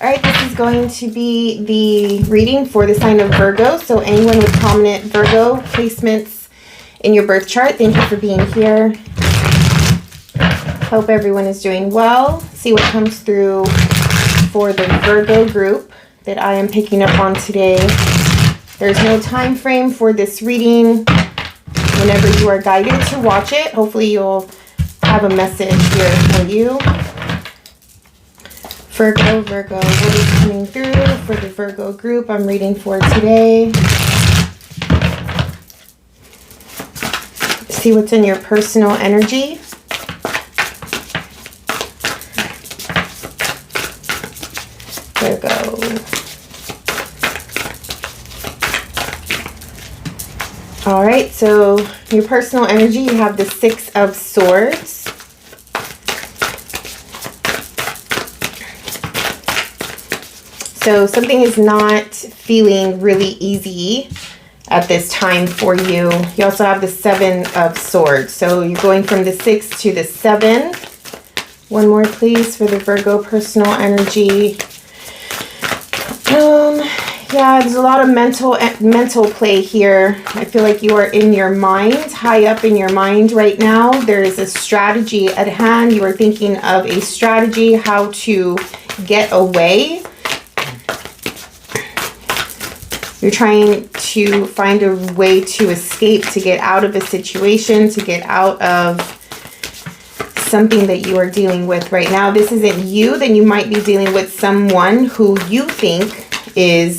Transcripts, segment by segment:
All right, this is going to be the reading for the sign of Virgo. So anyone with prominent Virgo placements in your birth chart, thank you for being here. Hope everyone is doing well. See what comes through for the Virgo group that I am picking up on today. There's no time frame for this reading. Whenever you are guided to watch it, hopefully you'll have a message here for you. Virgo, what is coming through for the Virgo group I'm reading for today? See what's in your personal energy. Virgo. All right, so your personal energy, you have the Six of Swords. So something is not feeling really easy at this time for you. You also have the Seven of Swords. So you're going from the 6 to the 7. One more, please, for the Virgo personal energy. Yeah, there's a lot of mental play here. I feel like you are in your mind, high up in your mind right now. There is a strategy at hand. You are thinking of a strategy, how to get away. You're trying to find a way to escape, to get out of a situation, to get out of something that you are dealing with right now. This isn't you, then you might be dealing with someone who you think is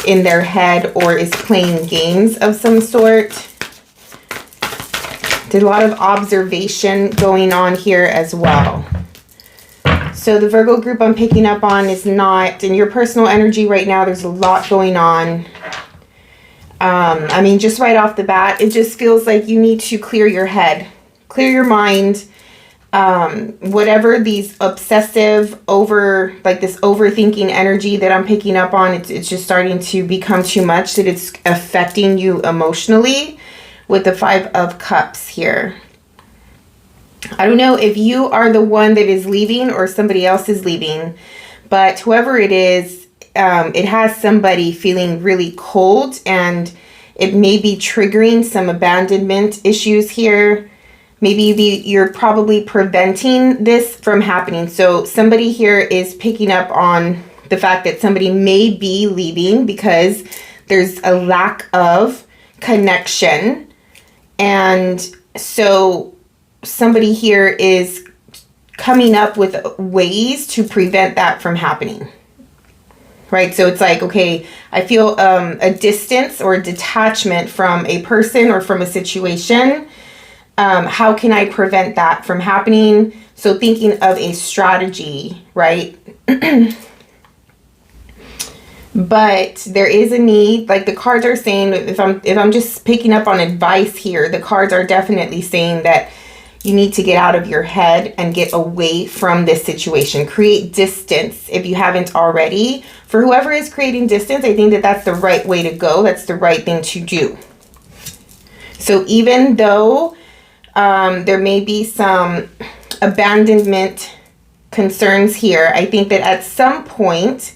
in their head or is playing games of some sort. There's a lot of observation going on here as well. So the Virgo group I'm picking up on is not, in your personal energy right now, there's a lot going on. I mean, just right off the bat, it just feels like you need to clear your head, clear your mind. Whatever these obsessive like this overthinking energy that I'm picking up on, it's just starting to become too much, that it's affecting you emotionally with the Five of Cups here. I don't know if you are the one that is leaving or somebody else is leaving, but whoever it is, it has somebody feeling really cold, and it may be triggering some abandonment issues here. Maybe you're probably preventing this from happening. So somebody here is picking up on the fact that somebody may be leaving because there's a lack of connection. And so somebody here is coming up with ways to prevent that from happening. Right? So it's like, okay, I feel a distance or a detachment from a person or from a situation. How can I prevent that from happening? So thinking of a strategy, right? But there is a need, like the cards are saying, if I'm just picking up on advice here, the cards are definitely saying that you need to get out of your head and get away from this situation. Create distance if you haven't already. For whoever is creating distance, I think that that's the right way to go. That's the right thing to do. So even though there may be some abandonment concerns here, I think that at some point,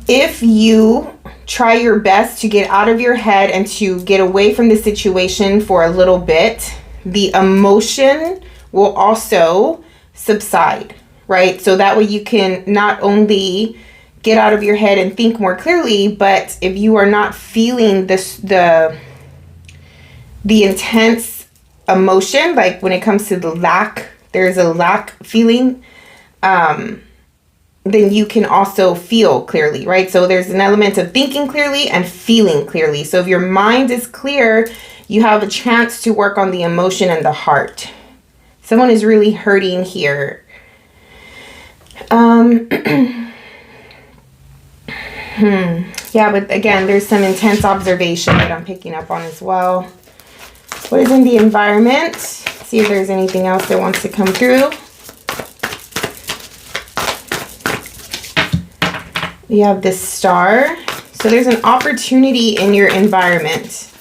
if you try your best to get out of your head and to get away from the situation for a little bit, the emotion will also subside, right? So that way you can not only get out of your head and think more clearly, but if you are not feeling this, the intense emotion, like when it comes to the lack, there's a lack feeling, then you can also feel clearly, right? So there's an element of thinking clearly and feeling clearly. So if your mind is clear, you have a chance to work on the emotion and the heart. Someone is really hurting here. Yeah, but again, there's some intense observation that I'm picking up on as well. What is in the environment? See if there's anything else that wants to come through. We have this Star. So there's an opportunity in your environment.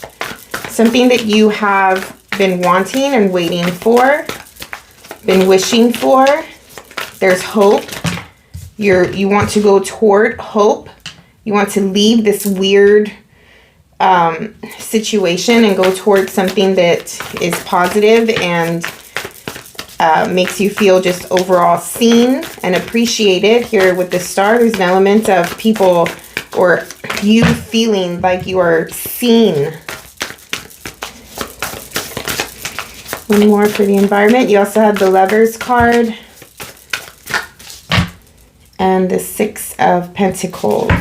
Something that you have been wanting and waiting for, been wishing for. There's hope. You want to go toward hope. You want to leave this weird situation and go towards something that is positive and makes you feel just overall seen and appreciated. Here with the star, there's an element of people or you feeling like you are seen. One more for the environment. You also have the Lovers card and the Six of Pentacles.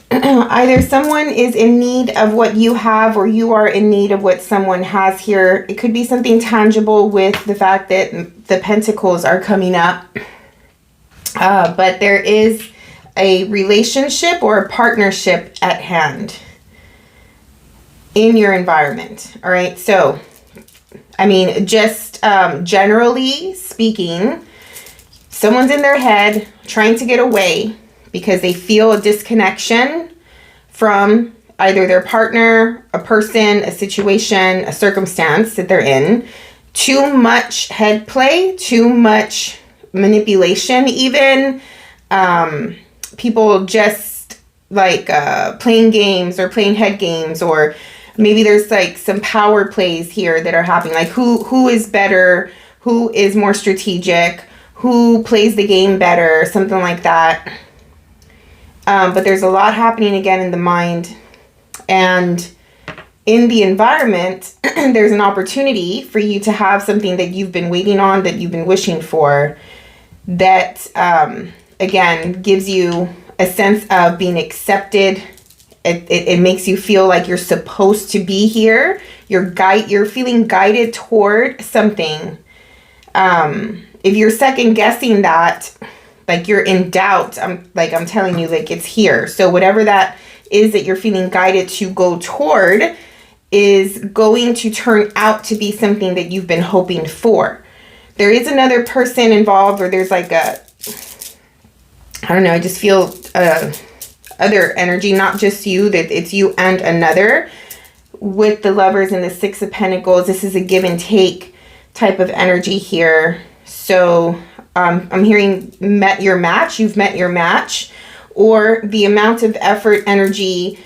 Either someone is in need of what you have or you are in need of what someone has here. It could be something tangible with the fact that the Pentacles are coming up. But there is a relationship or a partnership at hand in your environment. All right. So, I mean, just generally speaking, someone's in their head trying to get away because they feel a disconnection from either their partner, a person, a situation, a circumstance that they're in. Too much head play, too much manipulation even. People just like playing games or playing head games, or maybe there's like some power plays here that are happening. Like who is better, who is more strategic, who plays the game better, something like that. But there's a lot happening again in the mind, and in the environment, there's an opportunity for you to have something that you've been waiting on, that you've been wishing for, that, again, gives you a sense of being accepted. It makes you feel like you're supposed to be here. You're feeling guided toward something. If you're second guessing that, like you're in doubt, I'm telling you, like it's here. So whatever that is that you're feeling guided to go toward is going to turn out to be something that you've been hoping for. There is another person involved, or there's like I don't know, I just feel other energy, not just you, that it's you and another. With the Lovers and the Six of Pentacles, this is a give and take type of energy here. So I'm hearing you've met your match, or the amount of effort, energy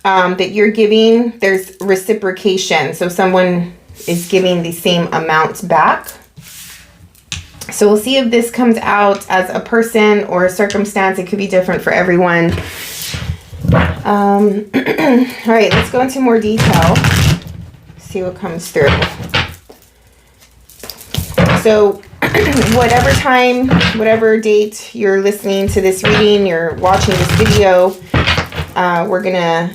that you're giving, there's reciprocation. So someone is giving the same amount back. So we'll see if this comes out as a person or a circumstance. It could be different for everyone. All right, let's go into more detail. See what comes through. So whatever time, whatever date you're listening to this reading, you're watching this video, we're gonna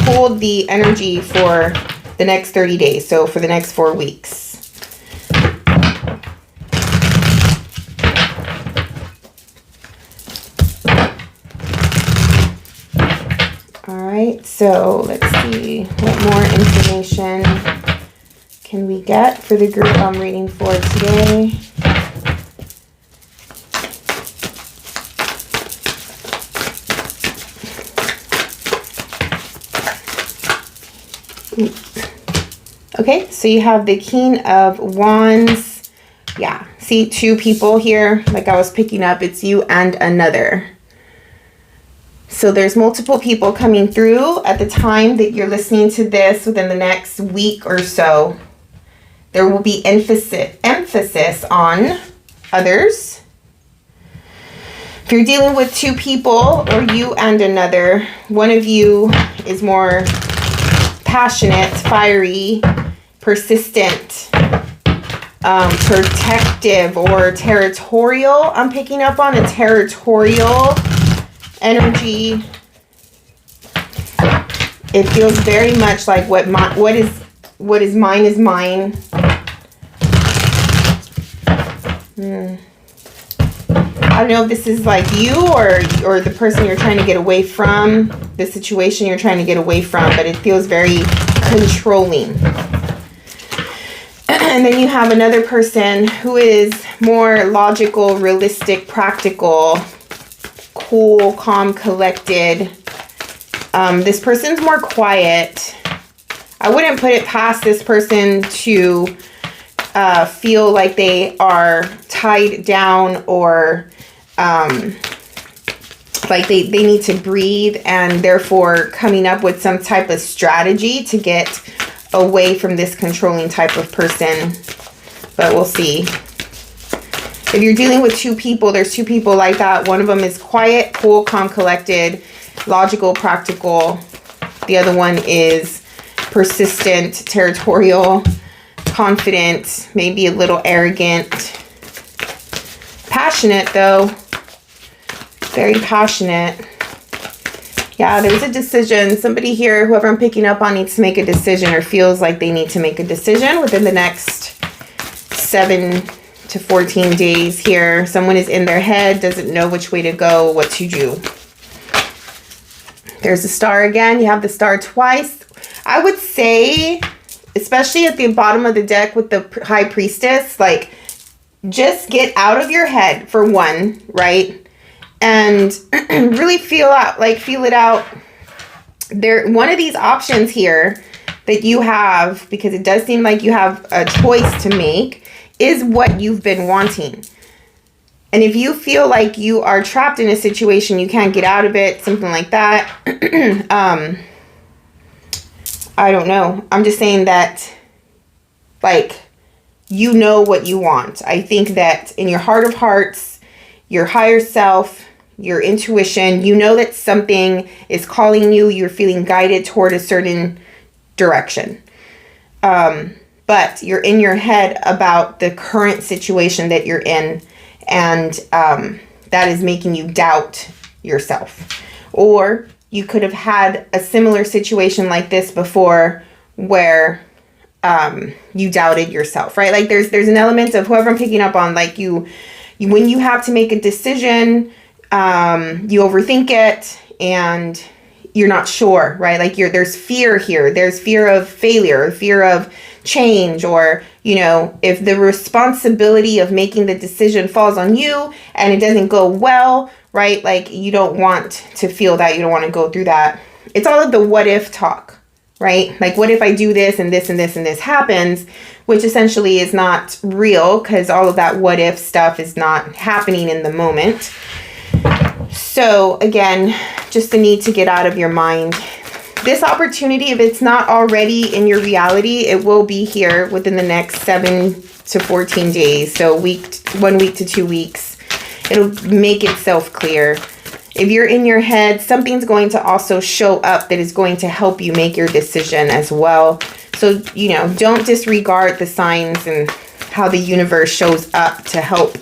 hold the energy for the next 30 days. So for the next 4 weeks. All right, so let's see what more information can we get for the group I'm reading for today. Okay, so you have the King of Wands. Yeah, see 2 people here, like I was picking up. It's you and another. So there's multiple people coming through at the time that you're listening to this. Within the next week or so, there will be emphasis on others. If you're dealing with 2 people, or you and another, one of you is more passionate, fiery, persistent, protective, or territorial. I'm picking up on a territorial energy. It feels very much like what is mine is mine. I don't know if this is like you or the person you're trying to get away from, the situation you're trying to get away from, but it feels very controlling. And then you have another person who is more logical, realistic, practical, cool, calm, collected. This person's more quiet. I wouldn't put it past this person to feel like they are tied down, or like they need to breathe, and therefore coming up with some type of strategy to get away from this controlling type of person. But we'll see. If you're dealing with two people, there's two people like that. One of them is quiet, cool, calm, collected, logical, practical. The other one is persistent, territorial, confident, maybe a little arrogant. Passionate though. Very passionate. Yeah, there's a decision. Somebody here, whoever I'm picking up on, needs to make a decision, or feels like they need to make a decision within the next 7 to 14 days here. Someone is in their head, doesn't know which way to go, what to do. There's the star again. You have the star twice. I would say, especially at the bottom of the deck with the high priestess, like, just get out of your head for one, right? And really feel it out. There, one of these options here that you have, because it does seem like you have a choice to make, is what you've been wanting. And if you feel like you are trapped in a situation, you can't get out of it, something like that, I don't know. I'm just saying that, like, you know what you want. I think that in your heart of hearts, your higher self, your intuition, you know that something is calling you. You're feeling guided toward a certain direction. But you're in your head about the current situation that you're in. And that is making you doubt yourself. Or you could have had a similar situation like this before, where you doubted yourself, right? Like there's an element of, whoever I'm picking up on, like you when you have to make a decision, you overthink it and you're not sure, right? Like there's fear here. There's fear of failure, fear of change, or, you know, if the responsibility of making the decision falls on you and it doesn't go well, right? Like you don't want to feel that. You don't want to go through that. It's all of the what if talk, right? Like, what if I do this and this and this and this happens, which essentially is not real, because all of that what if stuff is not happening in the moment. So again, just the need to get out of your mind. This opportunity, if it's not already in your reality, it will be here within the next 7 to 14 days. So 1 week to 2 weeks, it'll make itself clear. If you're in your head, something's going to also show up that is going to help you make your decision as well. So, you know, don't disregard the signs and how the universe shows up to help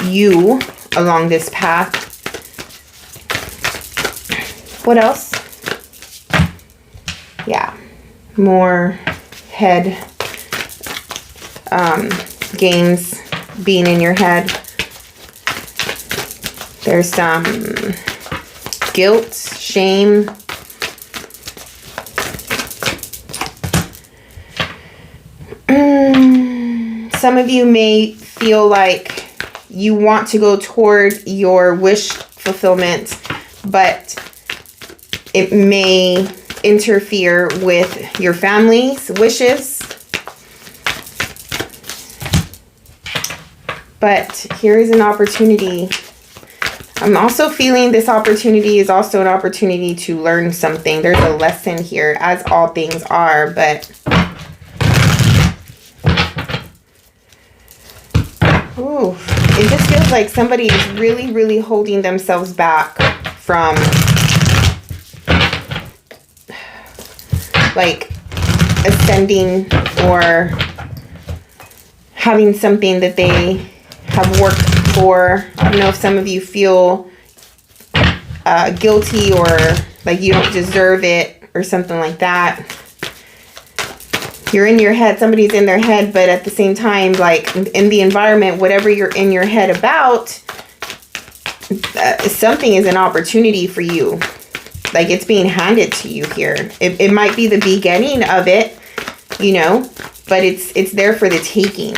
you along this path. What else? Yeah, more head games being in your head. There's some guilt, shame. Some of you may feel like you want to go toward your wish fulfillment, but it may interfere with your family's wishes. But here is an opportunity. I'm also feeling this opportunity is also an opportunity to learn something. There's a lesson here, as all things are, but ooh, it just feels like somebody is really, really holding themselves back from, like, ascending or having something that they have worked for. I don't know if some of you feel guilty, or like you don't deserve it or something like that. You're in your head, somebody's in their head, but at the same time, like in the environment, whatever you're in your head about, something is an opportunity for you. Like it's being handed to you here. It might be the beginning of it, you know, but it's there for the taking.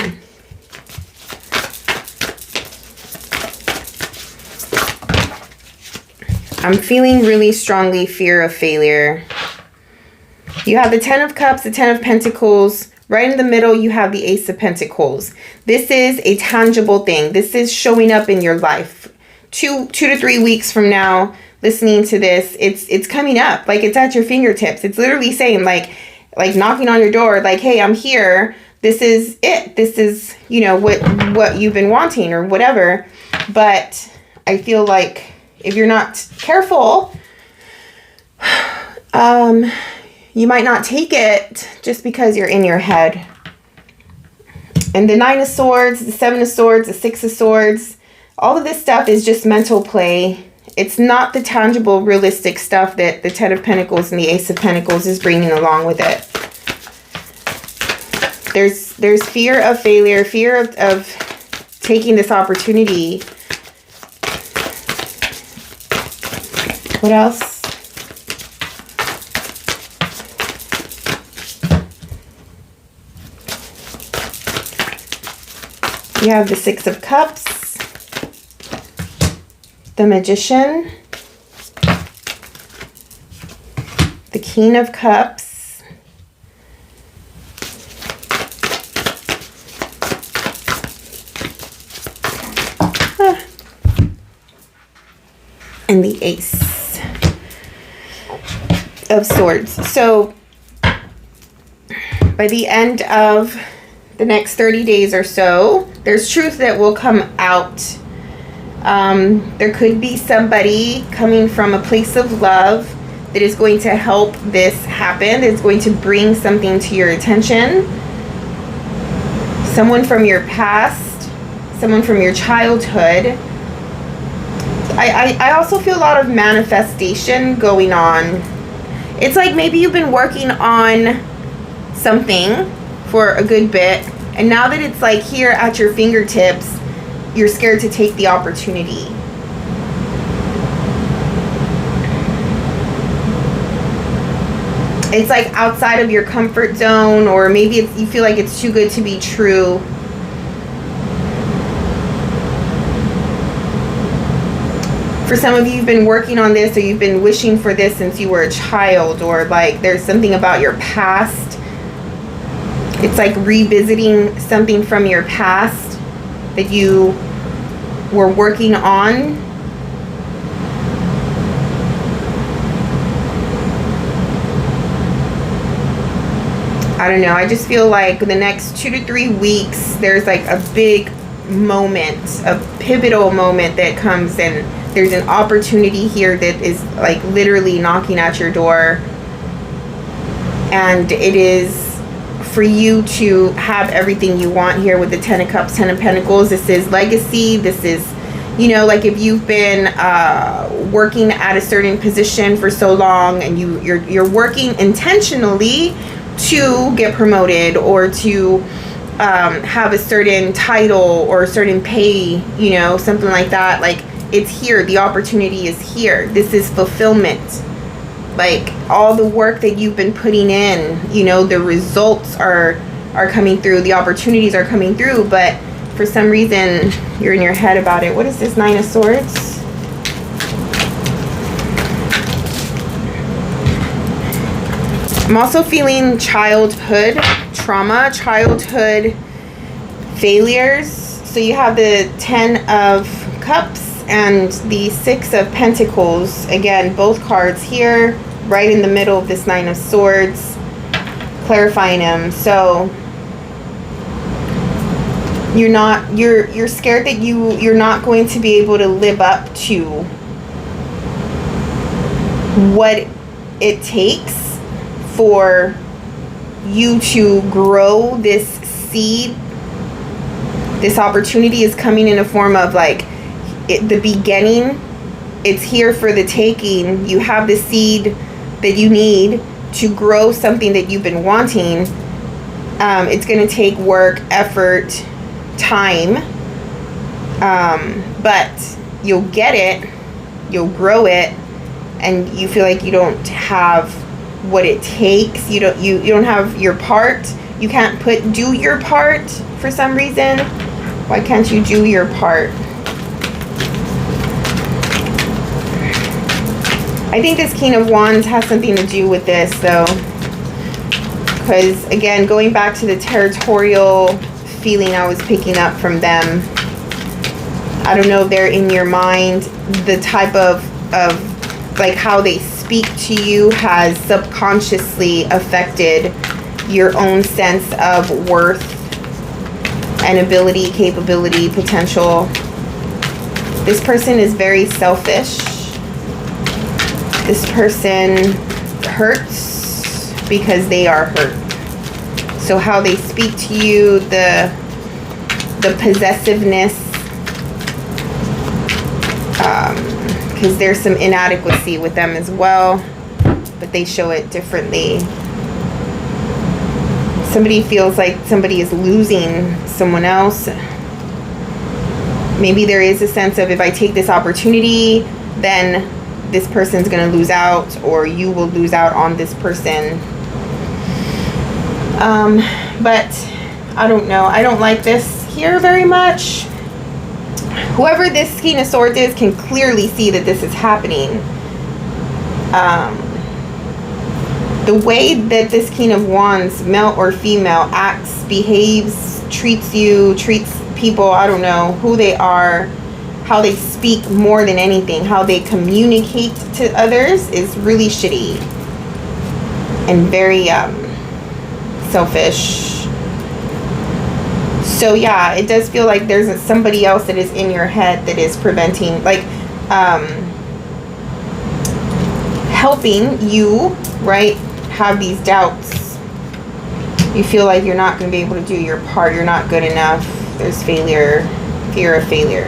I'm feeling really strongly fear of failure. You have the 10 of Cups, the 10 of Pentacles, Right in the middle, you have the Ace of Pentacles. This is a tangible thing. This is showing up in your life. Two to 3 weeks from now, listening to this, it's coming up. Like, it's at your fingertips. It's literally saying, like knocking on your door, like, hey, I'm here. This is it. This is, you know, what you've been wanting or whatever. But I feel like if you're not careful, you might not take it just because you're in your head. And the 9 of Swords, the 7 of Swords, the 6 of Swords, all of this stuff is just mental play. It's not the tangible, realistic stuff that the 10 of Pentacles and the Ace of Pentacles is bringing along with it. There's fear of failure, fear of taking this opportunity. What else? You have the 6 of Cups, the Magician, the King of Cups, and the Ace of Swords. So by the end of the next 30 days or so, there's truth that will come out. There could be somebody coming from a place of love that is going to help this happen. It's going to bring something to your attention. Someone from your past, someone from your childhood. I also feel a lot of manifestation going on. It's like maybe you've been working on something for a good bit, and now that it's like here at your fingertips, you're scared to take the opportunity. It's like outside of your comfort zone, or maybe you feel like it's too good to be true. For some of you, you've been working on this, or you've been wishing for this since you were a child, or like there's something about your past. It's like revisiting something from your past that you were working on. I don't know. I just feel like the next 2 to 3 weeks, there's like a big moment, a pivotal moment that comes, and there's an opportunity here that is like literally knocking at your door. And it is for you to have everything you want here with the 10 of Cups, 10 of Pentacles. This is legacy. This is, you know, like if you've been working at a certain position for so long, and you're working intentionally to get promoted, or to have a certain title or a certain pay, you know, something like that. Like, it's here. The opportunity is here. This is fulfillment. Like, all the work that you've been putting in, you know, the results are coming through, the opportunities are coming through, but for some reason you're in your head about it. What is this 9 of Swords? I'm also feeling childhood trauma, childhood failures. So you have the 10 of Cups and the 6 of Pentacles. Again, both cards here, right in the middle of this 9 of Swords, clarifying them. So you're scared that you're not going to be able to live up to what it takes for you to grow this seed. This opportunity is coming in a form of like the beginning. It's here for the taking. You have the seed that you need to grow something that you've been wanting. It's going to take work, effort, time, but you'll get it, you'll grow it, and you feel like you don't have what it takes. You don't have your part. You can't do your part for some reason. Why can't you do your part? I think this King of Wands has something to do with this, though. Because again, going back to the territorial feeling I was picking up from them, I don't know if they're in your mind. The type of like how they speak to you has subconsciously affected your own sense of worth and ability, capability, potential. This person is very selfish. This person hurts because they are hurt. So how they speak to you, the possessiveness, because there's some inadequacy with them as well, but they show it differently. Somebody feels like somebody is losing someone else. Maybe there is a sense of, if I take this opportunity, then this person's going to lose out, or you will lose out on this person. But I don't know. I don't like this here very much. Whoever this King of Swords is can clearly see that this is happening. The way that this King of Wands, male or female, acts, behaves, treats you, treats people, I don't know who they are, how they speak more than anything, how they communicate to others is really shitty and very selfish. So yeah, it does feel like there's somebody else that is in your head that is preventing, like helping you, right, have these doubts. You feel like you're not going to be able to do your part, you're not good enough, there's failure, fear of failure.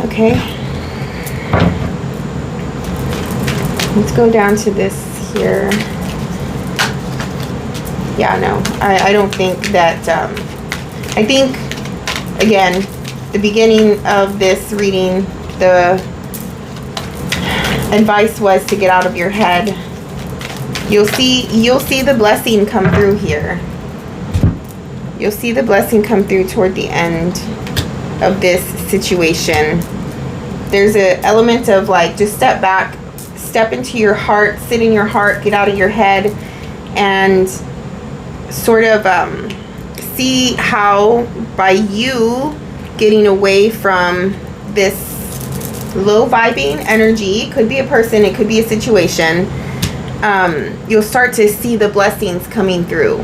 Okay, let's go down to this here. Yeah, no, I don't think that, I think, again, the beginning of this reading, the advice was to get out of your head. You'll see the blessing come through here. You'll see the blessing come through toward the end of this situation. There's an element of like, just step back, step into your heart, sit in your heart, get out of your head, and sort of see how by you getting away from this low vibing energy, it could be a person, it could be a situation, you'll start to see the blessings coming through.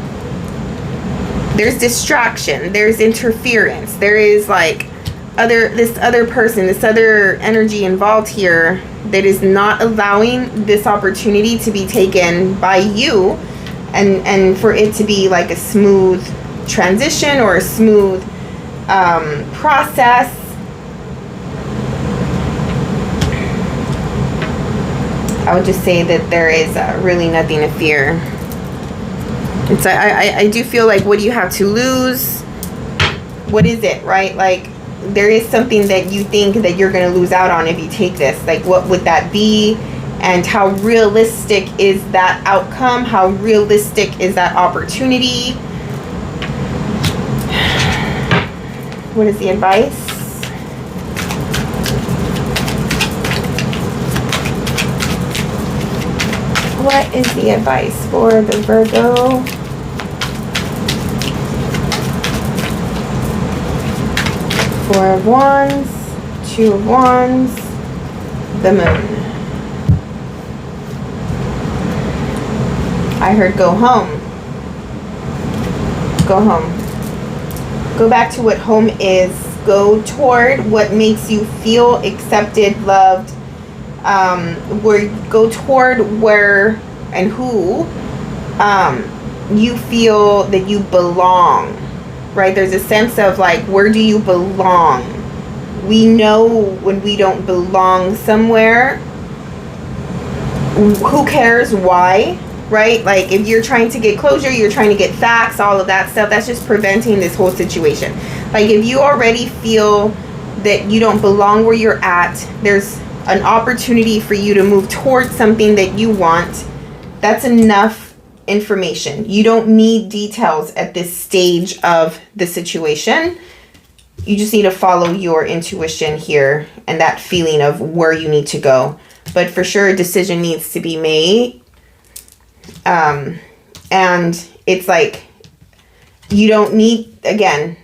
There's distraction, there's interference, there is like this other person, this other energy involved here that is not allowing this opportunity to be taken by you, and for it to be like a smooth transition or a smooth process. I would just say that there is really nothing to fear. It's I do feel like, what do you have to lose? What is it, right? Like, there is something that you think that you're going to lose out on if you take this. Like, what would that be? And how realistic is that outcome? How realistic is that opportunity? What is the advice? What is the advice for the Virgo? Four of Wands, Two of Wands, the Moon. I heard go home. Go home. Go back to what home is. Go toward what makes you feel accepted, loved. Go toward where and who you feel that you belong, right? There's a sense of like, where do you belong? We know when we don't belong somewhere. Who cares why? Right? Like, if you're trying to get closure, you're trying to get facts, all of that stuff, that's just preventing this whole situation. Like, if you already feel that you don't belong where you're at, there's an opportunity for you to move towards something that you want. That's enough information. You don't need details at this stage of the situation. You just need to follow your intuition here and that feeling of where you need to go. But for sure, a decision needs to be made. And it's like, you don't need, again,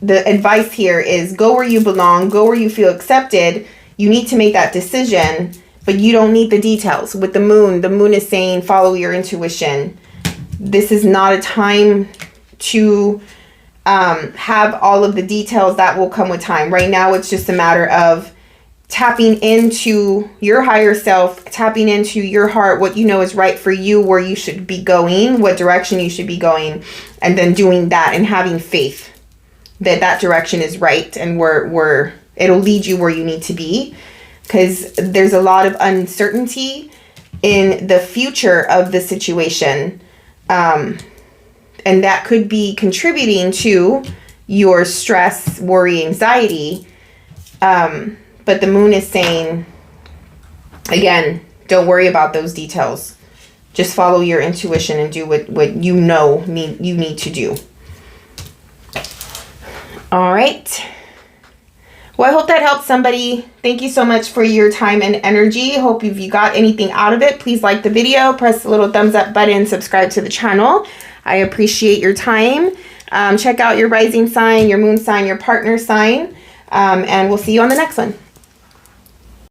the advice here is go where you belong, go where you feel accepted. You need to make that decision, but you don't need the details. With the moon is saying follow your intuition. This is not a time to have all of the details. That will come with time. Right now, it's just a matter of tapping into your higher self, tapping into your heart, what you know is right for you, where you should be going, what direction you should be going, and then doing that and having faith that that direction is right and where it'll lead you where you need to be. Because there's a lot of uncertainty in the future of the situation. And that could be contributing to your stress, worry, anxiety. But the moon is saying, again, don't worry about those details. Just follow your intuition and do what you know you need to do. All right. Well, I hope that helps somebody. Thank you so much for your time and energy. Hope if you got anything out of it, please like the video, press the little thumbs up button, subscribe to the channel. I appreciate your time. Check out your rising sign, your moon sign, your partner sign, and we'll see you on the next one.